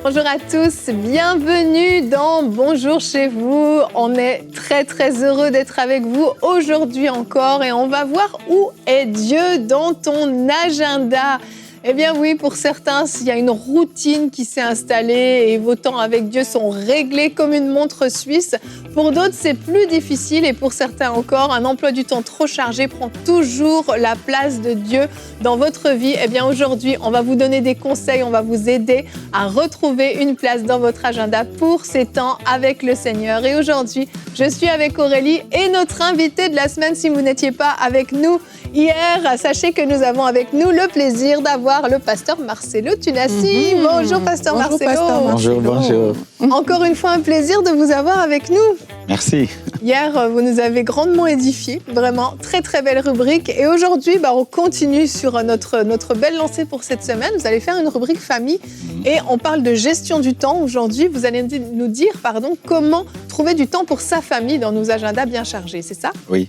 Bonjour à tous, bienvenue dans Bonjour chez vous. On est très heureux d'être avec vous aujourd'hui encore et on va voir où est Dieu dans ton agenda. Eh bien oui, pour certains, il y a une routine qui s'est installée et vos temps avec Dieu sont réglés comme une montre suisse. Pour d'autres, c'est plus difficile et pour certains encore, un emploi du temps trop chargé prend toujours la place de Dieu dans votre vie. Eh bien aujourd'hui, on va vous donner des conseils, on va vous aider à retrouver une place dans votre agenda pour ces temps avec le Seigneur. Et aujourd'hui, je suis avec Aurélie et notre invité de la semaine, si vous n'étiez pas avec nous hier, sachez que nous avons avec nous le plaisir d'avoir le pasteur Marcelo Tunassi. Bonjour pasteur Marcelo. Bonjour. Encore une fois, un plaisir de vous avoir avec nous. Merci. Hier, vous nous avez grandement édifiés, vraiment, très belle rubrique. Et aujourd'hui, on continue sur notre belle lancée pour cette semaine. Vous allez faire une rubrique famille et on parle de gestion du temps. Aujourd'hui, vous allez nous dire comment trouver du temps pour sa famille dans nos agendas bien chargés, c'est ça? Oui,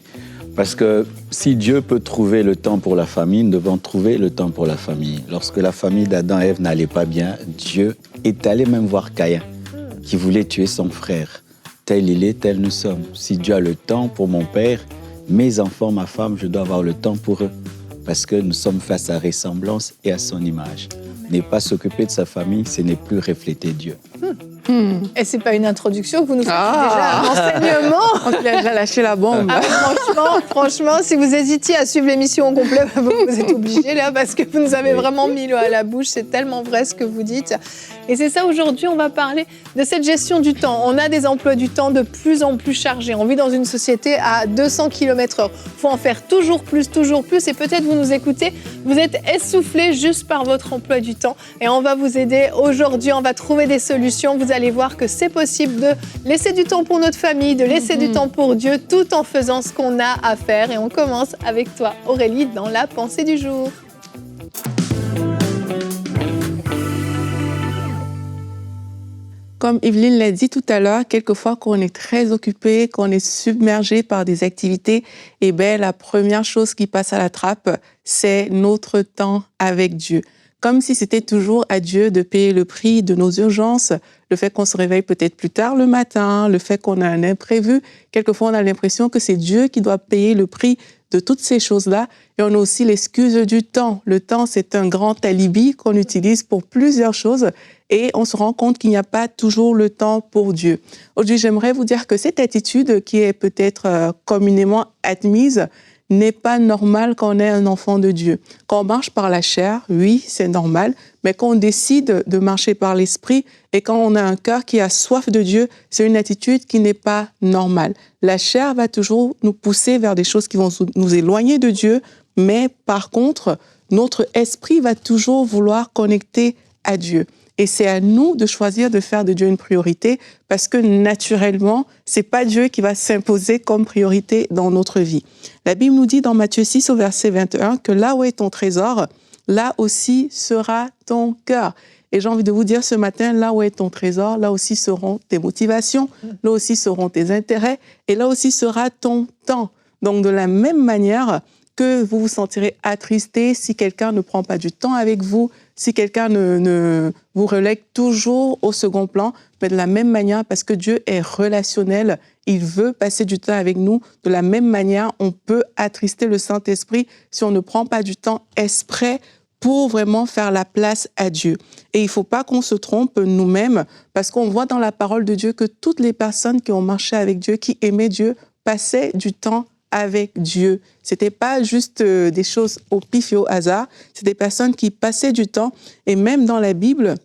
parce que si Dieu peut trouver le temps pour la famille, nous devons trouver le temps pour la famille. Lorsque la famille d'Adam et Ève n'allait pas bien, Dieu est allé même voir Caïn, qui voulait tuer son frère. Tel il est, tel nous sommes. Si Dieu a le temps pour mon père, mes enfants, ma femme, je dois avoir le temps pour eux. Parce que nous sommes faits à sa ressemblance et à son image. Ne pas s'occuper de sa famille, ce n'est plus refléter Dieu. Et c'est pas une introduction que vous nous faites déjà, un enseignement. On a déjà lâché la bombe. Franchement, si vous hésitiez à suivre l'émission au complet, vous êtes obligés là, parce que vous nous avez vraiment mis l'eau à la bouche. C'est tellement vrai ce que vous dites. Et c'est ça, aujourd'hui, on va parler de cette gestion du temps. On a des emplois du temps de plus en plus chargés. On vit dans une société à 200 km/h. Il faut en faire toujours plus. Et peut-être vous nous écoutez, vous êtes essoufflés juste par votre emploi du temps. Et on va vous aider aujourd'hui. On va trouver des solutions. Vous allez voir que c'est possible de laisser du temps pour notre famille, de laisser du temps pour Dieu, tout en faisant ce qu'on a à faire. Et on commence avec toi, Aurélie, dans la pensée du jour. Comme Evelyne l'a dit tout à l'heure, quelquefois qu'on est très occupé, qu'on est submergé par des activités, la première chose qui passe à la trappe, c'est notre temps avec Dieu. Comme si c'était toujours à Dieu de payer le prix de nos urgences, le fait qu'on se réveille peut-être plus tard le matin, le fait qu'on a un imprévu. Quelquefois, on a l'impression que c'est Dieu qui doit payer le prix de toutes ces choses-là. Et on a aussi l'excuse du temps. Le temps, c'est un grand alibi qu'on utilise pour plusieurs choses et on se rend compte qu'il n'y a pas toujours le temps pour Dieu. Aujourd'hui, j'aimerais vous dire que cette attitude qui est peut-être communément admise n'est pas normale quand on est un enfant de Dieu. Quand on marche par la chair, oui, c'est normal, mais quand on décide de marcher par l'esprit et quand on a un cœur qui a soif de Dieu, c'est une attitude qui n'est pas normale. La chair va toujours nous pousser vers des choses qui vont nous éloigner de Dieu, mais par contre, notre esprit va toujours vouloir connecter à Dieu. Et c'est à nous de choisir de faire de Dieu une priorité parce que naturellement, c'est pas Dieu qui va s'imposer comme priorité dans notre vie. La Bible nous dit dans Matthieu 6 au verset 21 que là où est ton trésor, là aussi sera ton cœur. Et j'ai envie de vous dire ce matin, là où est ton trésor, là aussi seront tes motivations, là aussi seront tes intérêts et là aussi sera ton temps. Donc de la même manière que vous vous sentirez attristé si quelqu'un ne prend pas du temps avec vous, si quelqu'un ne vous relègue toujours au second plan, mais de la même manière, parce que Dieu est relationnel, il veut passer du temps avec nous. De la même manière, on peut attrister le Saint-Esprit si on ne prend pas du temps exprès pour vraiment faire la place à Dieu. Et il ne faut pas qu'on se trompe nous-mêmes, parce qu'on voit dans la parole de Dieu que toutes les personnes qui ont marché avec Dieu, qui aimaient Dieu, passaient du temps avec Dieu. C'était pas juste des choses au pif et au hasard, c'est des personnes qui passaient du temps. Et même dans la Bible,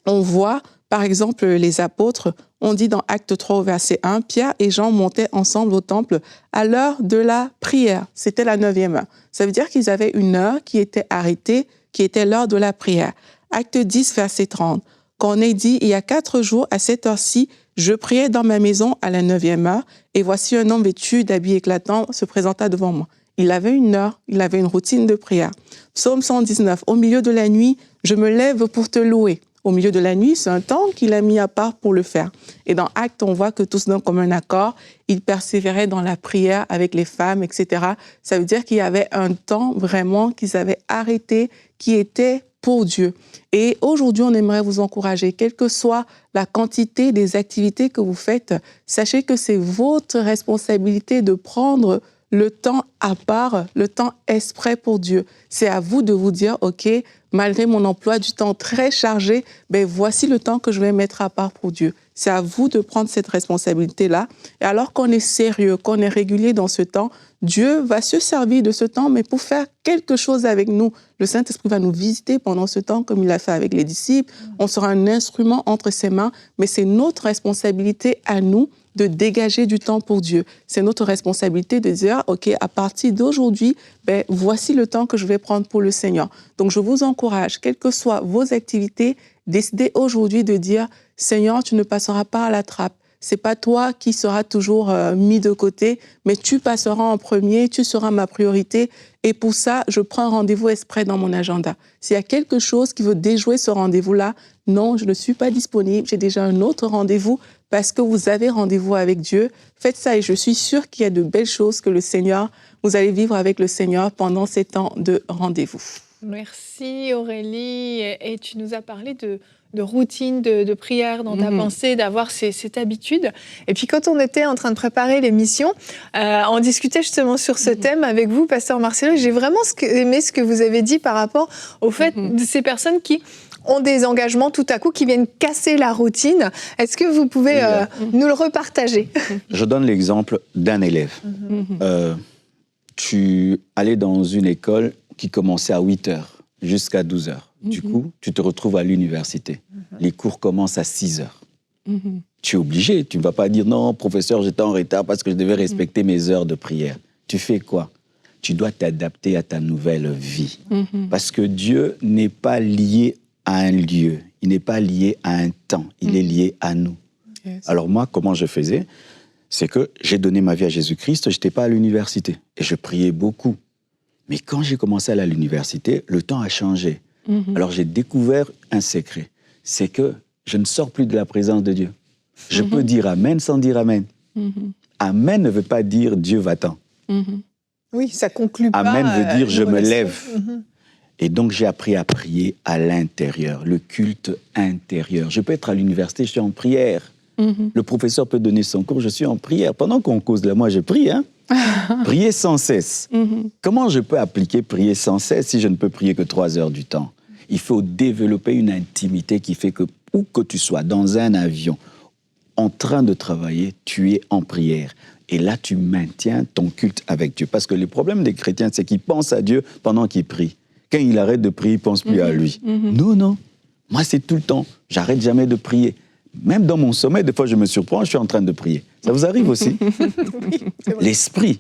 on voit, par exemple, les apôtres, on dit dans Acte 3 au verset 1, Pierre et Jean montaient ensemble au temple à l'heure de la prière. C'était la 9e heure. Ça veut dire qu'ils avaient une heure qui était arrêtée, qui était l'heure de la prière. Acte 10, verset 30. Quand on est dit, il y a 4 jours, à cette heure-ci, je priais dans ma maison à la 9e heure, et voici un homme vêtu d'habits éclatants se présenta devant moi. Il avait une heure, il avait une routine de prière. Psaume 119, au milieu de la nuit, je me lève pour te louer. au milieu de la nuit, c'est un temps qu'il a mis à part pour le faire. Et dans Actes, on voit que tous d'un commun accord, ils persévéraient dans la prière avec les femmes, etc. Ça veut dire qu'il y avait un temps vraiment qu'ils avaient arrêté, qui était pour Dieu. Et aujourd'hui, on aimerait vous encourager, quelle que soit la quantité des activités que vous faites, sachez que c'est votre responsabilité de prendre le temps à part, le temps exprès pour Dieu. C'est à vous de vous dire, OK, malgré mon emploi du temps très chargé, ben voici le temps que je vais mettre à part pour Dieu. C'est à vous de prendre cette responsabilité-là. Et alors qu'on est sérieux, qu'on est régulier dans ce temps, Dieu va se servir de ce temps, mais pour faire quelque chose avec nous. Le Saint-Esprit va nous visiter pendant ce temps, comme il l'a fait avec les disciples. On sera un instrument entre ses mains, mais c'est notre responsabilité à nous de dégager du temps pour Dieu. C'est notre responsabilité de dire, OK, à partir d'aujourd'hui, ben, voici le temps que je vais prendre pour le Seigneur. Donc, je vous encourage, quelles que soient vos activités, décidez aujourd'hui de dire, Seigneur, tu ne passeras pas à la trappe. C'est pas toi qui seras toujours mis de côté, mais tu passeras en premier, tu seras ma priorité. Et pour ça, je prends un rendez-vous exprès dans mon agenda. S'il y a quelque chose qui veut déjouer ce rendez-vous-là, non, je ne suis pas disponible, j'ai déjà un autre rendez-vous parce que vous avez rendez-vous avec Dieu. Faites ça et je suis sûre qu'il y a de belles choses que le Seigneur, vous allez vivre avec le Seigneur pendant ces temps de rendez-vous. Merci Aurélie. Et tu nous as parlé de routine, de prière dans ta pensée, d'avoir cette habitude. Et puis quand on était en train de préparer l'émission, on discutait justement sur ce thème avec vous, Pasteur Marcelo. J'ai vraiment aimé ce que vous avez dit par rapport au fait de ces personnes qui ont des engagements tout à coup, qui viennent casser la routine. Est-ce que vous pouvez nous le repartager? Je donne l'exemple d'un élève. Tu allais dans une école qui commençait à 8 heures jusqu'à 12 heures. Du coup, tu te retrouves à l'université. Les cours commencent à 6 heures. Tu es obligé. Tu ne vas pas dire « Non, professeur, j'étais en retard parce que je devais respecter mes heures de prière. » Tu fais quoi? Tu dois t'adapter à ta nouvelle vie. Parce que Dieu n'est pas lié à un lieu. Il n'est pas lié à un temps. Il est lié à nous. Yes. Alors moi, comment je faisais? C'est que j'ai donné ma vie à Jésus-Christ. Je n'étais pas à l'université. Et je priais beaucoup. Mais quand j'ai commencé à aller à l'université, le temps a changé. Alors j'ai découvert un secret. C'est que je ne sors plus de la présence de Dieu. Je peux dire Amen sans dire Amen. Amen ne veut pas dire Dieu va-t'en. Oui, ça conclut pas. Amen veut dire je me relation. lève. Et donc j'ai appris à prier à l'intérieur, le culte intérieur. Je peux être à l'université, je suis en prière. Le professeur peut donner son cours, je suis en prière. Pendant qu'on cause là, moi je prie, hein. Prier sans cesse. Comment je peux appliquer prier sans cesse si je ne peux prier que 3 heures du temps? Il faut développer une intimité qui fait que, où que tu sois, dans un avion, en train de travailler, tu es en prière. Et là, tu maintiens ton culte avec Dieu. Parce que le problème des chrétiens, c'est qu'ils pensent à Dieu pendant qu'ils prient. Quand il arrête de prier, il ne pense plus à lui. Non, non. Moi, c'est tout le temps. J'arrête jamais de prier. Même dans mon sommeil, des fois, je me surprends, je suis en train de prier. Ça vous arrive aussi? Oui, L'esprit.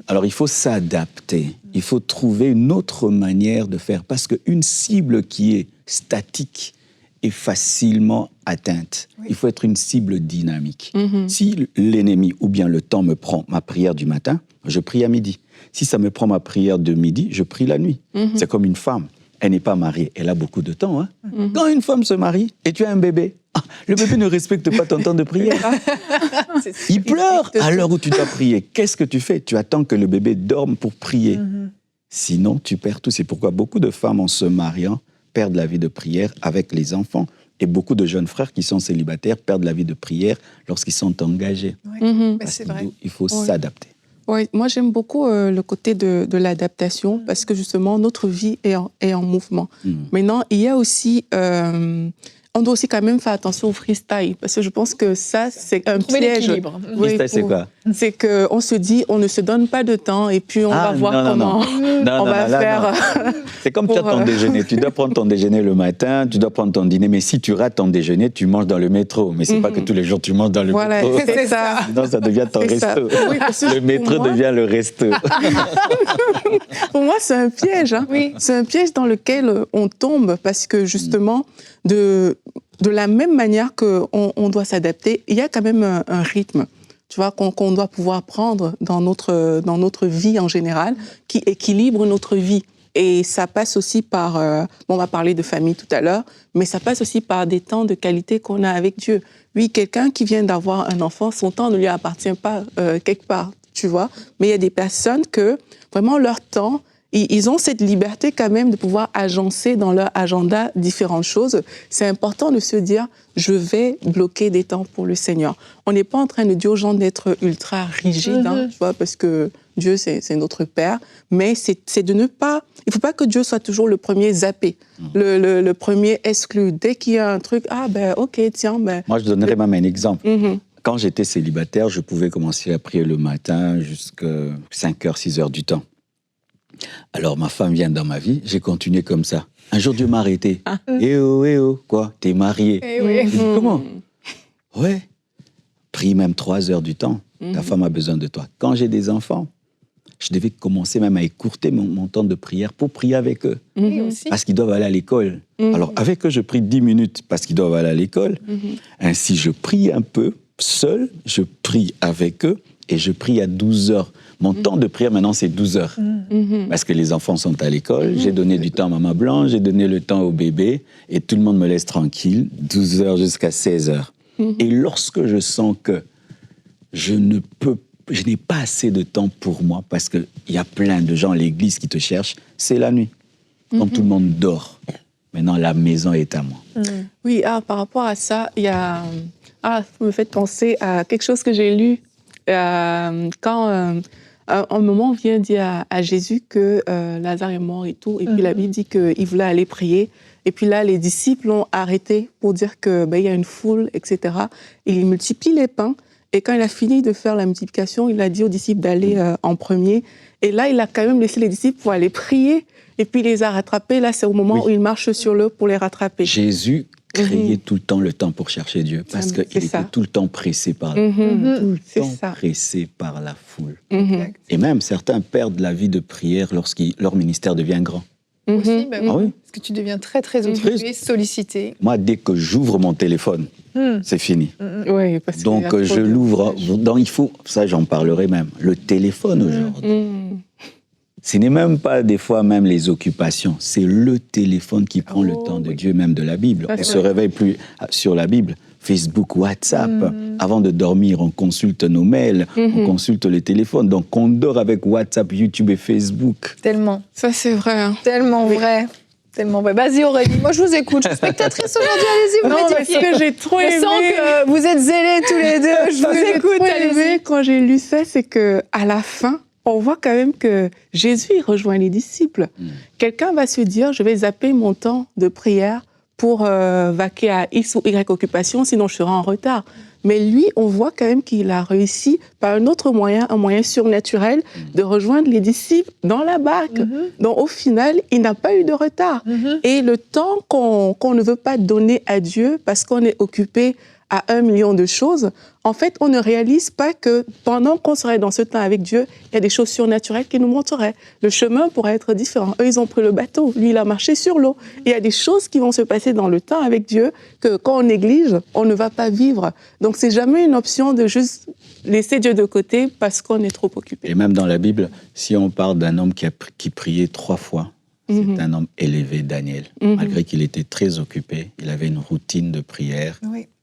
Alors, il faut s'adapter. Il faut trouver une autre manière de faire. Parce qu'une cible qui est statique est facilement atteinte. Il faut être une cible dynamique. Si l'ennemi ou bien le temps me prend ma prière du matin, je prie à midi. Si ça me prend ma prière de midi, je prie la nuit. C'est comme une femme. Elle n'est pas mariée. Elle a beaucoup de temps. Hein? Quand une femme se marie et tu as un bébé, le bébé ne respecte pas ton temps de prière. Il pleure à l'heure où tu dois prier. Qu'est-ce que tu fais? Tu attends que le bébé dorme pour prier. Sinon, tu perds tout. C'est pourquoi beaucoup de femmes, en se mariant, perdent la vie de prière avec les enfants. Et beaucoup de jeunes frères qui sont célibataires perdent la vie de prière lorsqu'ils sont engagés. C'est vrai. Il faut s'adapter. Oui, moi j'aime beaucoup le côté de l'adaptation parce que justement notre vie est en mouvement. Maintenant, il y a aussi, on doit aussi quand même faire attention au freestyle parce que je pense que ça c'est un piège. Freestyle, c'est quoi? C'est qu'on se dit, on ne se donne pas de temps et puis on va voir comment on va faire. C'est comme tu as ton déjeuner. Tu dois prendre ton déjeuner le matin, tu dois prendre ton dîner. Mais si tu rates ton déjeuner, tu manges dans le métro. Mais c'est pas que tous les jours tu manges dans le métro. Voilà, c'est ça. Sinon, ça devient ton resto. Oui, le métro devient le resto. Pour moi, c'est un piège. Hein. C'est un piège dans lequel on tombe parce que justement, de la même manière qu'on doit s'adapter, il y a quand même un rythme. Tu vois, qu'on doit pouvoir prendre dans notre vie en général, qui équilibre notre vie. Et ça passe aussi par, on va parler de famille tout à l'heure, mais ça passe aussi par des temps de qualité qu'on a avec Dieu. Oui, quelqu'un qui vient d'avoir un enfant, son temps ne lui appartient pas quelque part, tu vois. Mais il y a des personnes que, vraiment, leur temps, ils ont cette liberté quand même de pouvoir agencer dans leur agenda différentes choses. C'est important de se dire, je vais bloquer des temps pour le Seigneur. On n'est pas en train de dire aux gens d'être ultra rigides, tu vois, parce que Dieu, c'est notre Père. Mais c'est de ne pas... Il ne faut pas que Dieu soit toujours le premier zappé, le premier exclu. Dès qu'il y a un truc, ok, tiens, Moi, je donnerais même un exemple. Quand j'étais célibataire, je pouvais commencer à prier le matin jusqu'à 5h, 6h du temps. Alors, ma femme vient dans ma vie, j'ai continué comme ça. Un jour, Dieu m'a arrêté. Eh oh, quoi, t'es marié. Oui. Je dis, comment? Ouais. Prie même 3 heures du temps. Ta femme a besoin de toi. Quand j'ai des enfants, je devais commencer même à écourter mon temps de prière pour prier avec eux. Oui, aussi. Parce qu'ils doivent aller à l'école. Alors, avec eux, je prie 10 minutes parce qu'ils doivent aller à l'école. Ainsi, je prie un peu seul, je prie avec eux et je prie à 12 heures. Mon temps de prière, maintenant, c'est 12 heures. Parce que les enfants sont à l'école, j'ai donné du temps à Maman Blanche, j'ai donné le temps au bébé, et tout le monde me laisse tranquille, 12 heures jusqu'à 16 heures. Et lorsque je sens que je n'ai pas assez de temps pour moi, parce qu'il y a plein de gens à l'église qui te cherchent, c'est la nuit, quand tout le monde dort. Maintenant, la maison est à moi. Oui, par rapport à ça, il y a... ça me fait penser à quelque chose que j'ai lu quand... un moment, on vient dire à Jésus que Lazare est mort et tout. Et puis la Bible dit qu'il voulait aller prier. Et puis là, les disciples l'ont arrêté pour dire qu'il y a une foule, etc. Et il multiplie les pains. Et quand il a fini de faire la multiplication, il a dit aux disciples d'aller en premier. Et là, il a quand même laissé les disciples pour aller prier. Et puis il les a rattrapés. Là, c'est au moment où il marche sur l'eau pour les rattraper. Jésus créait tout le temps pour chercher Dieu, parce qu'il était tout le temps pressé par pressé par la foule. Et même certains perdent la vie de prière lorsque leur ministère devient grand. Aussi, oui. Oui. Parce que tu deviens très, très occupé, sollicité. Moi, dès que j'ouvre mon téléphone, c'est fini. Oui, parce que donc, je l'ouvre. Donc, il faut, ça, j'en parlerai même, le téléphone aujourd'hui. Ce n'est même pas des fois même les occupations, c'est le téléphone qui prend le temps de Dieu, même de la Bible. On ne se réveille plus sur la Bible. Facebook, WhatsApp. Avant de dormir, on consulte nos mails, on consulte les téléphones. Donc, on dort avec WhatsApp, YouTube et Facebook. Tellement. Ça, c'est vrai. Hein. Tellement vrai. Tellement vrai. Vas-y Aurélie, moi je vous écoute. Je suis spectatrice aujourd'hui, allez-y, vous m'édifiez. Non, mais ce que j'ai trop aimé... Je sens que vous êtes zélés tous les deux. Je vous écoute, allez-y. Quand j'ai lu ça, c'est qu'à la fin, on voit quand même que Jésus il rejoint les disciples. Quelqu'un va se dire, je vais zapper mon temps de prière pour vaquer à X ou Y occupation, sinon je serai en retard. Mais lui, on voit quand même qu'il a réussi par un autre moyen, un moyen surnaturel, de rejoindre les disciples dans la barque. Donc au final, il n'a pas eu de retard. Et le temps qu'on ne veut pas donner à Dieu parce qu'on est occupé à 1 million de choses, en fait, on ne réalise pas que pendant qu'on serait dans ce temps avec Dieu, il y a des choses surnaturelles qui nous montreraient. Le chemin pourrait être différent. Eux, ils ont pris le bateau. Lui, il a marché sur l'eau. Il y a des choses qui vont se passer dans le temps avec Dieu que quand on néglige, on ne va pas vivre. Donc, c'est jamais une option de juste laisser Dieu de côté parce qu'on est trop occupé. Et même dans la Bible, si on parle d'un homme qui priait 3 fois, c'est un homme élevé, Daniel. Malgré qu'il était très occupé, il avait une routine de prière.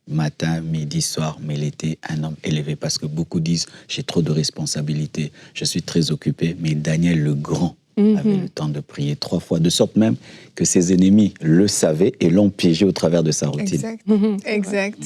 Matin, midi, soir, mais il était un homme élevé parce que beaucoup disent « j'ai trop de responsabilités, je suis très occupé ». Mais Daniel le Grand avait le temps de prier 3 fois, de sorte même que ses ennemis le savaient et l'ont piégé au travers de sa routine. Exact.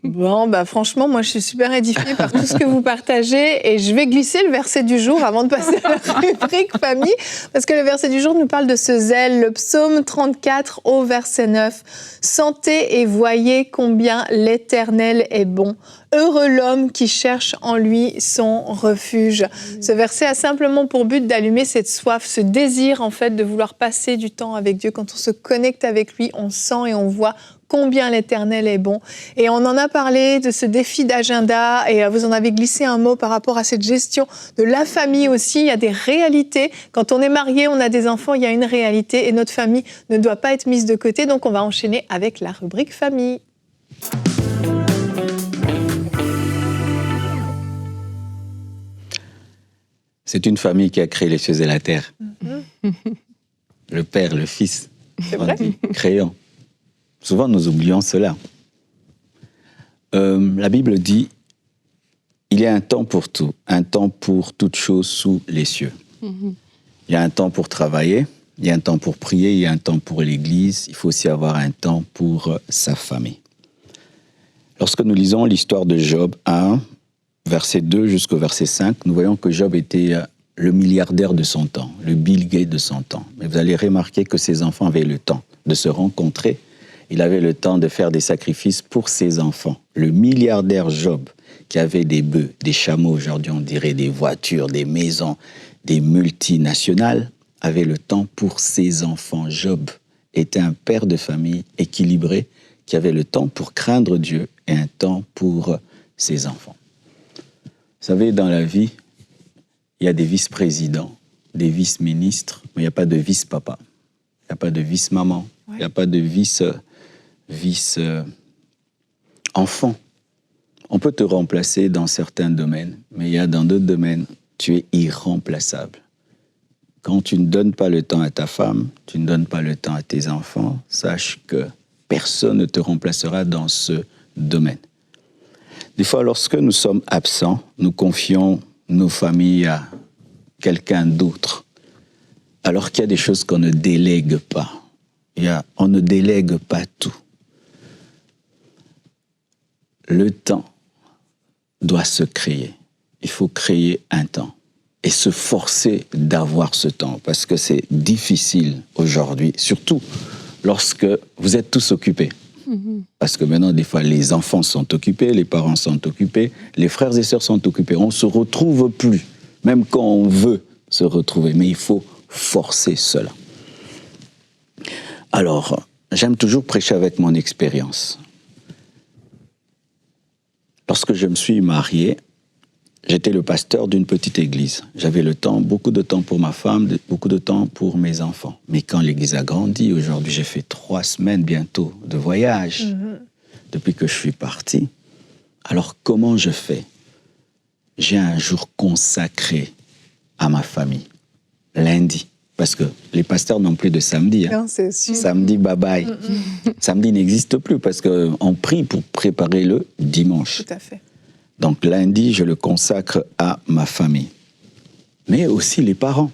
Bon, franchement, moi, je suis super édifiée par tout ce que vous partagez et je vais glisser le verset du jour avant de passer à la rubrique famille, parce que le verset du jour nous parle de ce zèle, le psaume 34 au verset 9. « Sentez et voyez combien l'Éternel est bon. Heureux l'homme qui cherche en lui son refuge. » Ce verset a simplement pour but d'allumer cette soif, ce désir en fait de vouloir passer du temps avec Dieu. Quand on se connecte avec lui, on sent et on voit combien l'Éternel est bon. Et on en a parlé de ce défi d'agenda et vous en avez glissé un mot par rapport à cette gestion de la famille aussi. Il y a des réalités. Quand on est marié, on a des enfants, il y a une réalité et notre famille ne doit pas être mise de côté. Donc on va enchaîner avec la rubrique famille. C'est une famille qui a créé les cieux et la terre. le Père, le Fils. C'est vrai. On dit créons. Souvent, nous oublions cela. La Bible dit, il y a un temps pour tout, un temps pour toute chose sous les cieux. Il y a un temps pour travailler, il y a un temps pour prier, il y a un temps pour l'Église, il faut aussi avoir un temps pour sa famille. Lorsque nous lisons l'histoire de Job 1, verset 2 jusqu'au verset 5, nous voyons que Job était le milliardaire de son temps, le Bill Gates de son temps. Mais vous allez remarquer que ses enfants avaient le temps de se rencontrer. Il avait le temps de faire des sacrifices pour ses enfants. Le milliardaire Job, qui avait des bœufs, des chameaux, aujourd'hui on dirait des voitures, des maisons, des multinationales, avait le temps pour ses enfants. Job était un père de famille équilibré qui avait le temps pour craindre Dieu et un temps pour ses enfants. Vous savez, dans la vie, il y a des vice-présidents, des vice-ministres, mais il n'y a pas de vice-papa. Il n'y a pas de vice-maman. Il n'y a pas de vice-enfant. On peut te remplacer dans certains domaines, mais il y a dans d'autres domaines, tu es irremplaçable. Quand tu ne donnes pas le temps à ta femme, tu ne donnes pas le temps à tes enfants, sache que personne ne te remplacera dans ce domaine. Des fois, lorsque nous sommes absents, nous confions nos familles à quelqu'un d'autre, alors qu'il y a des choses qu'on ne délègue pas. On ne délègue pas tout. Le temps doit se créer. Il faut créer un temps et se forcer d'avoir ce temps, parce que c'est difficile aujourd'hui, surtout lorsque vous êtes tous occupés. Parce que maintenant, des fois, les enfants sont occupés, les parents sont occupés, les frères et sœurs sont occupés. On ne se retrouve plus, même quand on veut se retrouver. Mais il faut forcer cela. Alors, j'aime toujours prêcher avec mon expérience. Lorsque je me suis marié, j'étais le pasteur d'une petite église. J'avais le temps, beaucoup de temps pour ma femme, beaucoup de temps pour mes enfants. Mais quand l'église a grandi, aujourd'hui j'ai fait 3 semaines bientôt de voyage depuis que je suis parti. Alors comment je fais? J'ai un jour consacré à ma famille, lundi. Parce que les pasteurs n'ont plus de samedi. Non, c'est sûr. Samedi, bye-bye. Samedi n'existe plus parce qu'on prie pour préparer le dimanche. Tout à fait. Donc lundi, je le consacre à ma famille. Mais aussi les parents.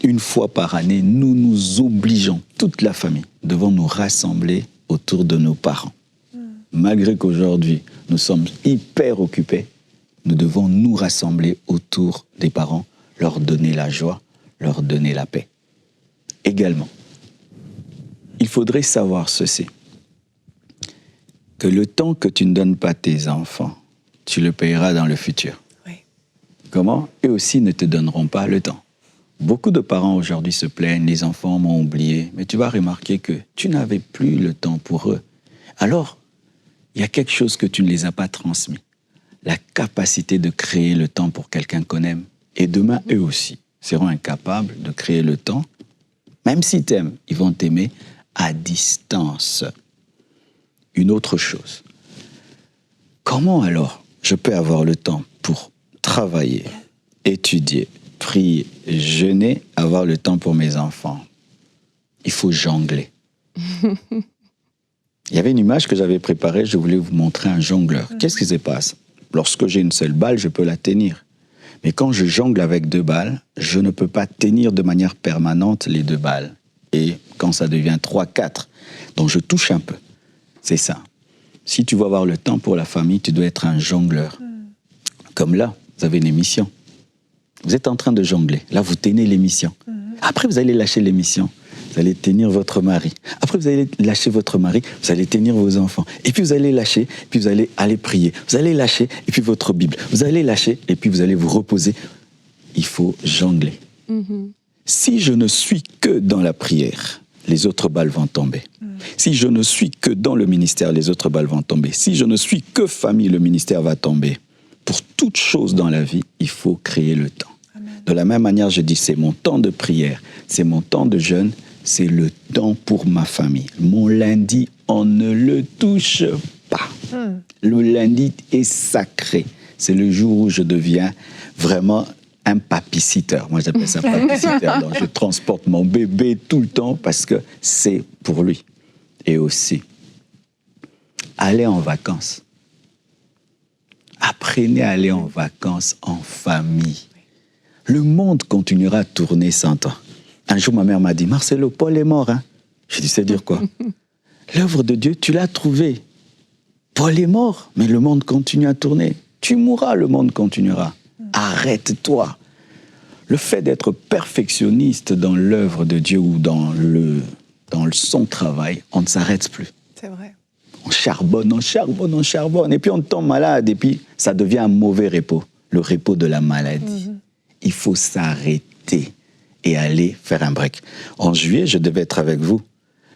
Une fois par année, nous nous obligeons, toute la famille, devons nous rassembler autour de nos parents. Malgré qu'aujourd'hui, nous sommes hyper occupés, nous devons nous rassembler autour des parents, leur donner la joie, leur donner la paix. Également, il faudrait savoir ceci, que le temps que tu ne donnes pas à tes enfants, tu le payeras dans le futur. Oui. Comment? Eux aussi ne te donneront pas le temps. Beaucoup de parents aujourd'hui se plaignent, les enfants m'ont oublié, mais tu vas remarquer que tu n'avais plus le temps pour eux. Alors, il y a quelque chose que tu ne les as pas transmis. La capacité de créer le temps pour quelqu'un qu'on aime. Et demain, eux aussi seront incapables de créer le temps. Même s'ils t'aiment, ils vont t'aimer à distance. Une autre chose. Comment alors je peux avoir le temps pour travailler, étudier, prier, jeûner, avoir le temps pour mes enfants? Il faut jongler. Il y avait une image que j'avais préparée, je voulais vous montrer un jongleur. Qu'est-ce qui se passe? Lorsque j'ai une seule balle, je peux la tenir. Mais quand je jongle avec 2 balles, je ne peux pas tenir de manière permanente les 2 balles. Et quand ça devient 3, 4, donc je touche un peu. C'est ça. Si tu veux avoir le temps pour la famille, tu dois être un jongleur. Comme là, vous avez une émission. Vous êtes en train de jongler. Là, vous tenez l'émission. Après, vous allez lâcher l'émission. Vous allez tenir votre mari. Après, vous allez lâcher votre mari. Vous allez tenir vos enfants. Et puis, vous allez lâcher. Puis, vous allez aller prier. Vous allez lâcher. Et puis, votre Bible. Vous allez lâcher. Et puis, vous allez vous reposer. Il faut jongler. Si je ne suis que dans la prière, les autres balles vont tomber. Si je ne suis que dans le ministère, les autres balles vont tomber. Si je ne suis que famille, le ministère va tomber. Pour toute chose dans la vie, il faut créer le temps. Amen. De la même manière, je dis, c'est mon temps de prière, c'est mon temps de jeûne, c'est le temps pour ma famille. Mon lundi, on ne le touche pas. Le lundi est sacré. C'est le jour où je deviens vraiment un babysitter. Moi, j'appelle ça babysitter. Donc, je transporte mon bébé tout le temps parce que c'est pour lui. Et aussi, allez en vacances. Apprenez à aller en vacances en famille. Le monde continuera à tourner sans toi. Un jour, ma mère m'a dit, Marcelo, Paul est mort. Hein? J'ai dit, c'est dire quoi? L'œuvre de Dieu, tu l'as trouvée. Paul est mort, mais le monde continue à tourner. Tu mourras, le monde continuera. Arrête-toi. Le fait d'être perfectionniste dans l'œuvre de Dieu ou dans son travail, on ne s'arrête plus. C'est vrai. On charbonne, on charbonne, on charbonne. Et puis on tombe malade et puis ça devient un mauvais repos, le repos de la maladie. Il faut s'arrêter et aller faire un break. En juillet, je devais être avec vous.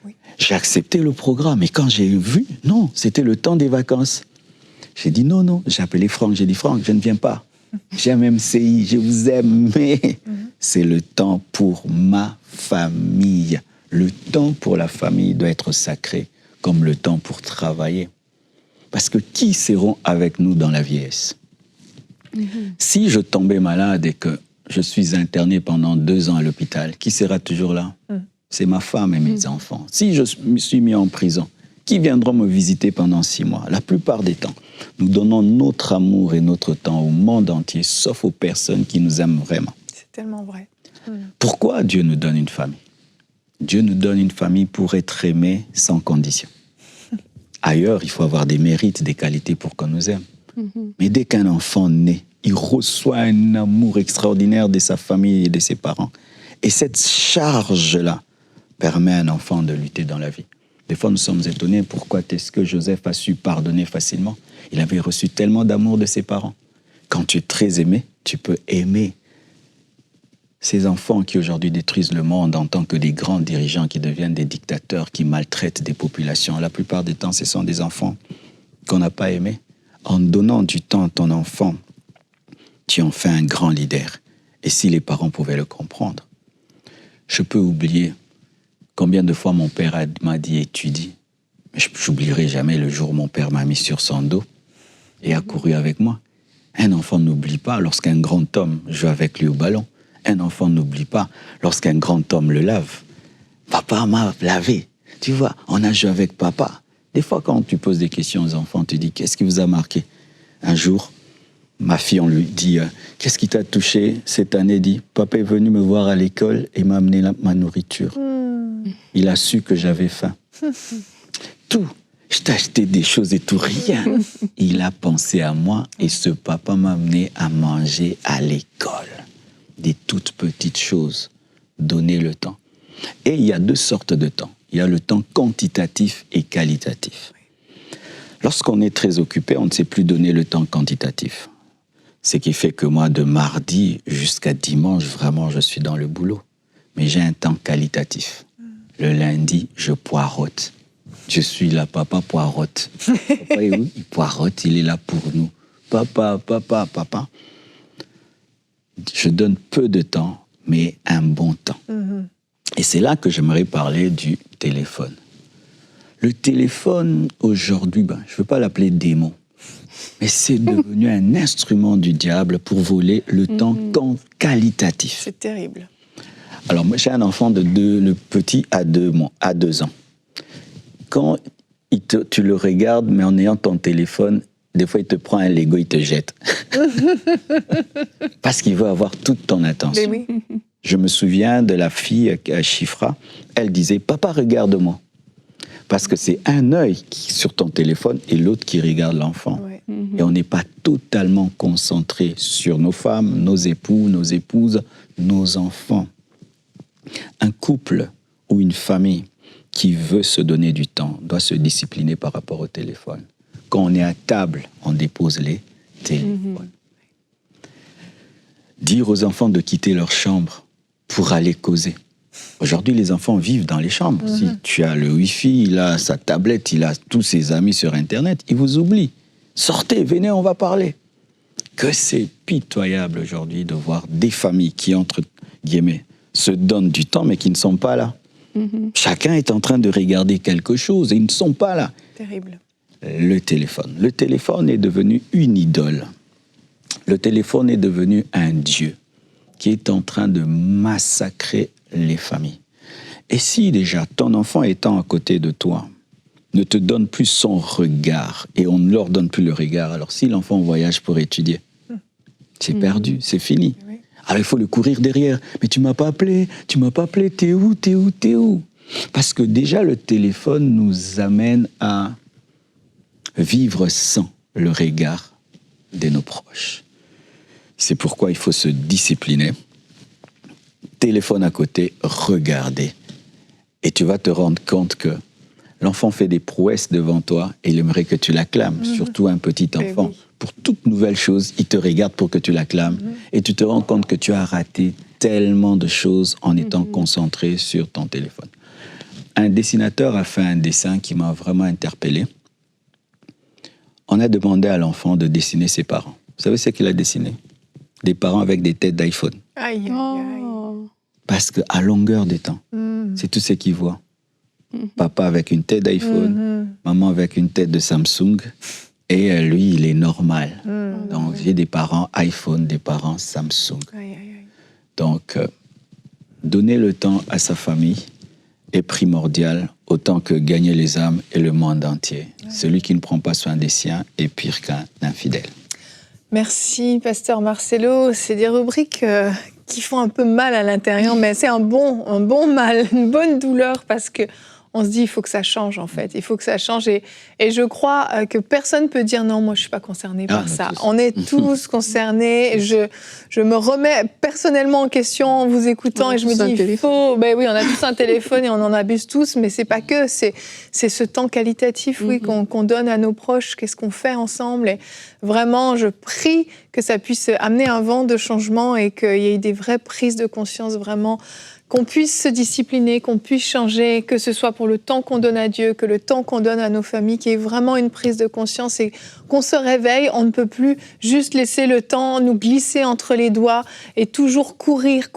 Oui. J'ai accepté le programme et quand j'ai vu, non, c'était le temps des vacances. J'ai dit non, j'ai appelé Franck, j'ai dit Franck, je ne viens pas. J'aime MCI, je vous aime, mais c'est le temps pour ma famille. Le temps pour la famille doit être sacré, comme le temps pour travailler. Parce que qui seront avec nous dans la vieillesse? Si je tombais malade et que je suis interné pendant 2 ans à l'hôpital, qui sera toujours là? C'est ma femme et mes enfants. Si je me suis mis en prison, qui viendront me visiter pendant 6 mois? La plupart des temps, nous donnons notre amour et notre temps au monde entier, sauf aux personnes qui nous aiment vraiment. C'est tellement vrai. Pourquoi Dieu nous donne une famille? Dieu nous donne une famille pour être aimé sans condition. Ailleurs, il faut avoir des mérites, des qualités pour qu'on nous aime. Mais dès qu'un enfant naît, il reçoit un amour extraordinaire de sa famille et de ses parents. Et cette charge-là permet à un enfant de lutter dans la vie. Des fois, nous sommes étonnés pourquoi est-ce que Joseph a su pardonner facilement. Il avait reçu tellement d'amour de ses parents. Quand tu es très aimé, tu peux aimer. Ces enfants qui aujourd'hui détruisent le monde en tant que des grands dirigeants qui deviennent des dictateurs, qui maltraitent des populations, la plupart des temps, ce sont des enfants qu'on n'a pas aimés. En donnant du temps à ton enfant, tu en fais un grand leader. Et si les parents pouvaient le comprendre, je peux oublier combien de fois mon père m'a dit étudie. Je n'oublierai jamais le jour où mon père m'a mis sur son dos et a couru avec moi. Un enfant n'oublie pas lorsqu'un grand homme joue avec lui au ballon. Un enfant n'oublie pas lorsqu'un grand homme le lave. Papa m'a lavé. Tu vois, on a joué avec papa. Des fois, quand tu poses des questions aux enfants, tu dis, qu'est-ce qui vous a marqué? Un jour, ma fille, on lui dit, qu'est-ce qui t'a touché cette année? Dit, papa est venu me voir à l'école et m'a amené ma nourriture. Il a su que j'avais faim. Tout. Je t'ai acheté des choses et tout, rien. Il a pensé à moi et ce papa m'a amené à manger à l'école. Des toutes petites choses. Donner le temps. Et il y a 2 sortes de temps. Il y a le temps quantitatif et qualitatif. Lorsqu'on est très occupé, on ne sait plus donner le temps quantitatif. Ce qui fait que moi, de mardi jusqu'à dimanche, vraiment, je suis dans le boulot. Mais j'ai un temps qualitatif. Le lundi, je poireaute. Je suis là, papa poireaute. Papa est où? Il poireaute, il est là pour nous. Papa. Je donne peu de temps, mais un bon temps. Et c'est là que j'aimerais parler du téléphone. Le téléphone, aujourd'hui, je ne veux pas l'appeler démon, mais c'est devenu un instrument du diable pour voler le temps qualitatif. C'est terrible. Alors, moi, j'ai un enfant le petit a 2 ans. Quand tu le regardes, mais en ayant ton téléphone, des fois, il te prend un Lego, il te jette. Parce qu'il veut avoir toute ton attention. Mais oui. Je me souviens de la fille à Chifra, elle disait « Papa, regarde-moi ». Parce que c'est un œil sur ton téléphone et l'autre qui regarde l'enfant. Ouais. Et on n'est pas totalement concentré sur nos femmes, nos époux, nos épouses, nos enfants. Un couple ou une famille qui veut se donner du temps doit se discipliner par rapport au téléphone. Quand on est à table, on dépose les téléphones. Dire aux enfants de quitter leur chambre pour aller causer. Aujourd'hui, les enfants vivent dans les chambres. Si tu as le Wi-Fi, il a sa tablette, il a tous ses amis sur Internet, il vous oublie. Sortez, venez, on va parler. Que c'est pitoyable aujourd'hui de voir des familles qui, entre guillemets, se donnent du temps, mais qui ne sont pas là. Chacun est en train de regarder quelque chose et ils ne sont pas là. Terrible. Le téléphone. Le téléphone est devenu une idole. Le téléphone est devenu un dieu. qui est en train de massacrer les familles. Et si déjà ton enfant étant à côté de toi ne te donne plus son regard et on ne leur donne plus le regard, alors si l'enfant voyage pour étudier, c'est perdu, c'est fini. Oui. Alors il faut le courir derrière. Mais tu m'as pas appelé, t'es où? Parce que déjà le téléphone nous amène à vivre sans le regard de nos proches. C'est pourquoi il faut se discipliner. Téléphone à côté, regarder. Et tu vas te rendre compte que l'enfant fait des prouesses devant toi et il aimerait que tu l'acclames, surtout un petit enfant. Oui. Pour toute nouvelle chose, il te regarde pour que tu l'acclames et tu te rends compte que tu as raté tellement de choses en étant concentré sur ton téléphone. Un dessinateur a fait un dessin qui m'a vraiment interpellé. On a demandé à l'enfant de dessiner ses parents. Vous savez ce qu'il a dessiné? Des parents avec des têtes d'iPhone. Aïe, aïe, aïe. Parce qu'à longueur de temps, c'est tout ce qu'il voit. Papa avec une tête d'iPhone, maman avec une tête de Samsung, et lui, il est normal. Donc, j'ai des parents iPhone, des parents Samsung. Aïe, aïe, aïe. Donc, donner le temps à sa famille est primordial, autant que gagner les âmes et le monde entier. Celui qui ne prend pas soin des siens est pire qu'un infidèle. Merci, Pasteur Marcelo. C'est des rubriques qui font un peu mal à l'intérieur, mais c'est un bon mal, une bonne douleur, parce que on se dit, il faut que ça change, en fait. Il faut que ça change. Et je crois que personne ne peut dire, non, moi, je ne suis pas concerné par ça. On est tous concernés. Je me remets personnellement en question en vous écoutant et je me dis, il faut... Ben oui, on a tous un téléphone et on en abuse tous, mais ce n'est pas que. C'est ce temps qualitatif, oui, qu'on donne à nos proches. Qu'est-ce qu'on fait ensemble? Et vraiment, je prie que ça puisse amener un vent de changement et qu'il y ait des vraies prises de conscience, vraiment, qu'on puisse se discipliner, qu'on puisse changer, que ce soit pour le temps qu'on donne à Dieu, que le temps qu'on donne à nos familles, qu'il y ait vraiment une prise de conscience et qu'on se réveille. On ne peut plus juste laisser le temps nous glisser entre les doigts et toujours courir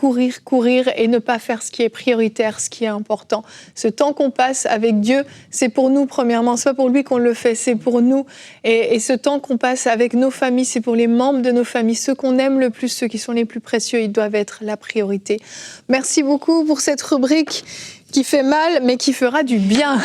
et ne pas faire ce qui est prioritaire, ce qui est important. Ce temps qu'on passe avec Dieu, c'est pour nous premièrement. C'est pas pour lui qu'on le fait, c'est pour nous. Et ce temps qu'on passe avec nos familles, c'est pour les membres de nos familles, ceux qu'on aime le plus, ceux qui sont les plus précieux, ils doivent être la priorité. Merci beaucoup pour cette rubrique qui fait mal, mais qui fera du bien.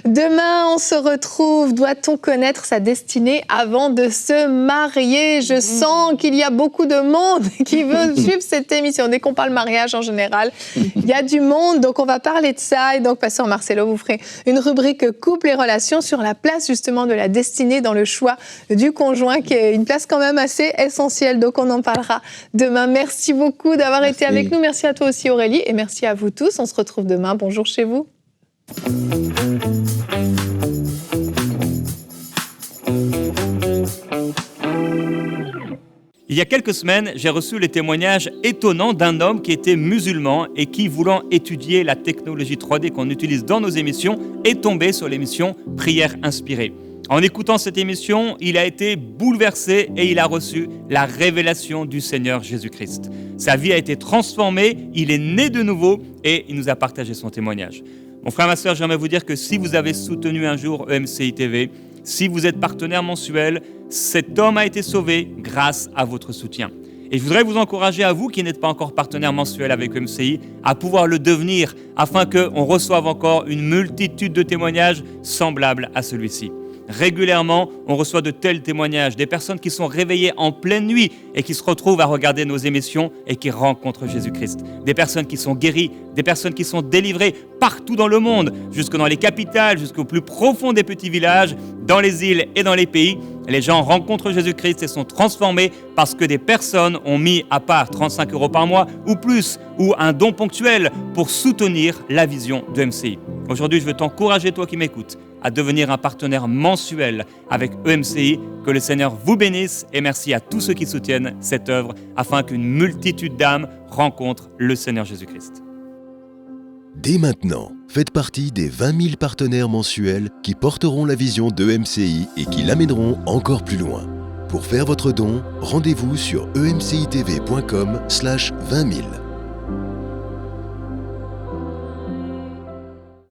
Demain, on se retrouve. Doit-on connaître sa destinée avant de se marier? Je sens qu'il y a beaucoup de monde qui veut suivre cette émission. Dès qu'on parle mariage, en général, il y a du monde. Donc, on va parler de ça. Et donc, Pasteur Marcelo, vous ferez une rubrique couple et relations sur la place, justement, de la destinée dans le choix du conjoint, qui est une place quand même assez essentielle. Donc, on en parlera demain. Merci beaucoup d'avoir été avec nous. Merci à toi aussi, Aurélie. Et merci à vous tous. On se retrouve demain. Bonjour chez vous. Il y a quelques semaines, j'ai reçu les témoignages étonnants d'un homme qui était musulman et qui, voulant étudier la technologie 3D qu'on utilise dans nos émissions, est tombé sur l'émission Prière inspirée. En écoutant cette émission, il a été bouleversé et il a reçu la révélation du Seigneur Jésus-Christ. Sa vie a été transformée, il est né de nouveau et il nous a partagé son témoignage. Mon frère, ma sœur, j'aimerais vous dire que si vous avez soutenu un jour EMCI TV, si vous êtes partenaire mensuel, cet homme a été sauvé grâce à votre soutien. Et je voudrais vous encourager, à vous qui n'êtes pas encore partenaire mensuel avec EMCI, à pouvoir le devenir afin qu'on reçoive encore une multitude de témoignages semblables à celui-ci. Régulièrement, on reçoit de tels témoignages, des personnes qui sont réveillées en pleine nuit et qui se retrouvent à regarder nos émissions et qui rencontrent Jésus-Christ. Des personnes qui sont guéries, des personnes qui sont délivrées partout dans le monde, jusque dans les capitales, jusqu'au plus profond des petits villages, dans les îles et dans les pays. Les gens rencontrent Jésus-Christ et sont transformés parce que des personnes ont mis à part 35 € par mois ou plus, ou un don ponctuel pour soutenir la vision de MCI. Aujourd'hui, je veux t'encourager, toi qui m'écoutes, à devenir un partenaire mensuel avec EMCI. Que le Seigneur vous bénisse et merci à tous ceux qui soutiennent cette œuvre afin qu'une multitude d'âmes rencontrent le Seigneur Jésus-Christ. Dès maintenant, faites partie des 20 000 partenaires mensuels qui porteront la vision d'EMCI et qui l'amèneront encore plus loin. Pour faire votre don, rendez-vous sur emcitv.com/20 000.